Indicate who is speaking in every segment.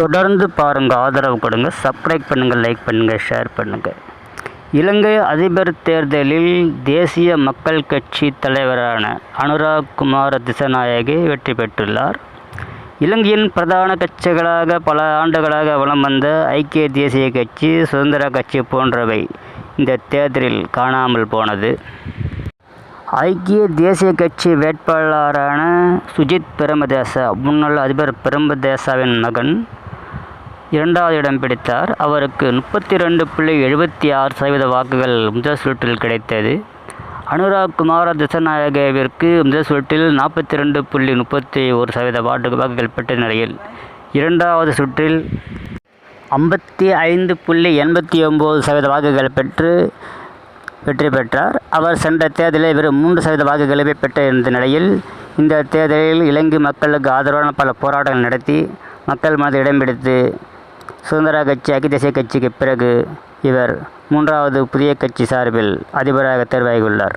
Speaker 1: தொடர்ந்து பாருங்கள், ஆதரவு கொடுங்க, சப்ஸ்கிரைப் பண்ணுங்கள், லைக் பண்ணுங்கள், ஷேர் பண்ணுங்கள். இலங்கை அதிபர் தேர்தலில் தேசிய மக்கள் கட்சி தலைவரான அனுராக் குமார திசாநாயகே வெற்றி பெற்றுள்ளார். இலங்கையின் பிரதான கட்சிகளாக பல ஆண்டுகளாக வலம் வந்த ஐக்கிய தேசிய கட்சி, சுதந்திர கட்சி போன்றவை இந்த தேர்தலில் காணாமல் போனது. ஐக்கிய தேசிய கட்சி வேட்பாளரான சுஜித் பிரேமதாச, முன்னாள் அதிபர் பிரேமதாசவின் மகன், 2வது இடம் பிடித்தார். அவருக்கு 32.76% வாக்குகள் முதல் சுற்றில் கிடைத்தது. அனுராக் குமார திசாநாயகவிற்கு முதல் சுற்றில் 42.31% வாக்குகள் பெற்ற நிலையில் 2வது சுற்றில் 55.89% வாக்குகள் பெற்று வெற்றி பெற்றார். அவர் சென்ற தேர்தலில் வெறும் 3% வாக்குகளை பெற்றிருந்த நிலையில் இந்த தேர்தலில் இலங்கை மக்களுக்கு ஆதரவான பல போராட்டங்கள் நடத்தி மக்கள் மனதை இடம் பிடித்து சுதந்திர கட்சி, ஐக்கிய தேசிய கட்சிக்கு பிறகு இவர் 3வது புதிய கட்சி சார்பில் அதிபராக தேர்வாகியுள்ளார்.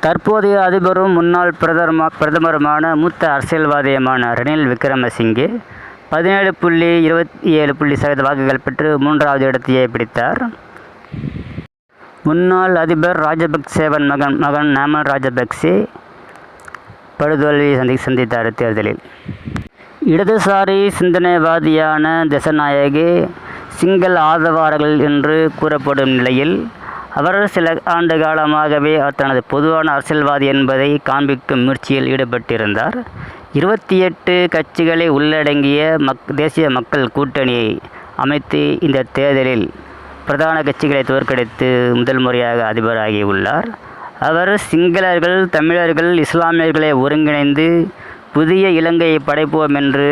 Speaker 1: தற்போதைய அதிபரும் முன்னாள் பிரதமருமான மூத்த அரசியல்வாதியுமான ரணில் விக்ரமசிங்கே 17.27% வாக்குகள் பெற்று 3வது இடத்தையே பிடித்தார். முன்னாள் அதிபர் ராஜபக்சேவின் மகன் நாமல் ராஜபக்சே படுதோல்வியை சந்தித்தார் தேர்தலில். இடதுசாரி சிந்தனைவாதியான திசாநாயகே சிங்கள ஆதரவாளர்கள் என்று கூறப்படும் நிலையில் அவர் சில ஆண்டு காலமாகவே தனது பொதுவான அரசியல்வாதி என்பதை காண்பிக்கும் முயற்சியில் ஈடுபட்டிருந்தார். 28 கட்சிகளை உள்ளடங்கிய தேசிய மக்கள் கூட்டணியை அமைத்து இந்த தேர்தலில் பிரதான கட்சிகளை தோற்கடித்து முதல் முறையாக அதிபராகியுள்ளார். அவர் சிங்களர்கள், தமிழர்கள், இஸ்லாமியர்களை ஒருங்கிணைந்து புதிய இலங்கையை படைப்போம் என்று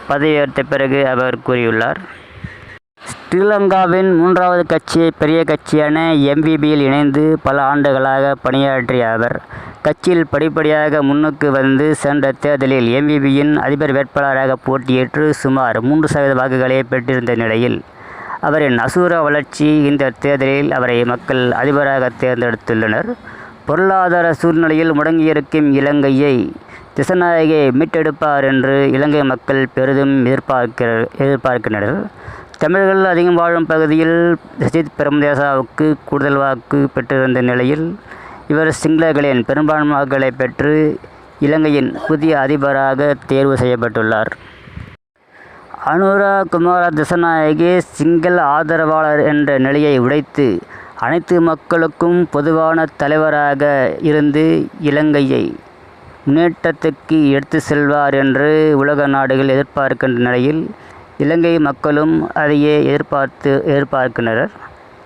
Speaker 1: பதவியேற்ற பிறகு அவர் கூறியுள்ளார். ஸ்ரீலங்காவின் 3வது கட்சியை பெரிய கட்சியான MVPயில் இணைந்து பல ஆண்டுகளாக பணியாற்றிய அவர் கட்சியில் படிப்படியாக முன்னுக்கு வந்து சென்ற தேர்தலில் MVPயின் அதிபர் வேட்பாளராக போட்டியேற்று சுமார் 3% வாக்குகளை பெற்றிருந்த நிலையில் அவரின் அசூர வளர்ச்சி இந்த தேர்தலில் அவரை மக்கள் அதிபராக தேர்ந்தெடுத்துள்ளனர். பொருளாதார சூழ்நிலையில் முடங்கியிருக்கும் இலங்கையை திசாநாயகே மீட்டெடுப்பார் என்று இலங்கை மக்கள் பெரிதும் எதிர்பார்க்கின்றனர். தமிழர்கள் அதிகம் வாழும் பகுதியில் சுஜித் பிரேமதாசவுக்கு கூடுதல் வாக்கு பெற்றிருந்த நிலையில் இவர் சிங்களர்களின் பெரும்பான்மை வாக்குகளை பெற்று இலங்கையின் புதிய அதிபராக தேர்வு செய்யப்பட்டுள்ளார். அனுராக் குமார திசாநாயகே சிங்கள ஆதரவாளர் என்ற நிலையை உடைத்து அனைத்து மக்களுக்கும் பொதுவான தலைவராக இருந்து இலங்கையை முன்னேற்றத்துக்கு எடுத்து செல்வார் என்று உலக நாடுகள் எதிர்பார்க்கின்ற நிலையில் இலங்கை மக்களும் அதையே எதிர்பார்க்கின்றனர்.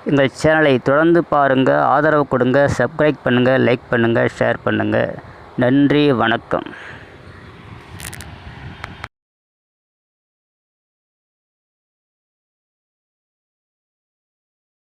Speaker 1: எங்கள் சேனலை தொடர்ந்து பாருங்கள், ஆதரவு கொடுங்க, சப்ஸ்கிரைப் பண்ணுங்கள், லைக் பண்ணுங்கள், ஷேர் பண்ணுங்கள். நன்றி, வணக்கம்.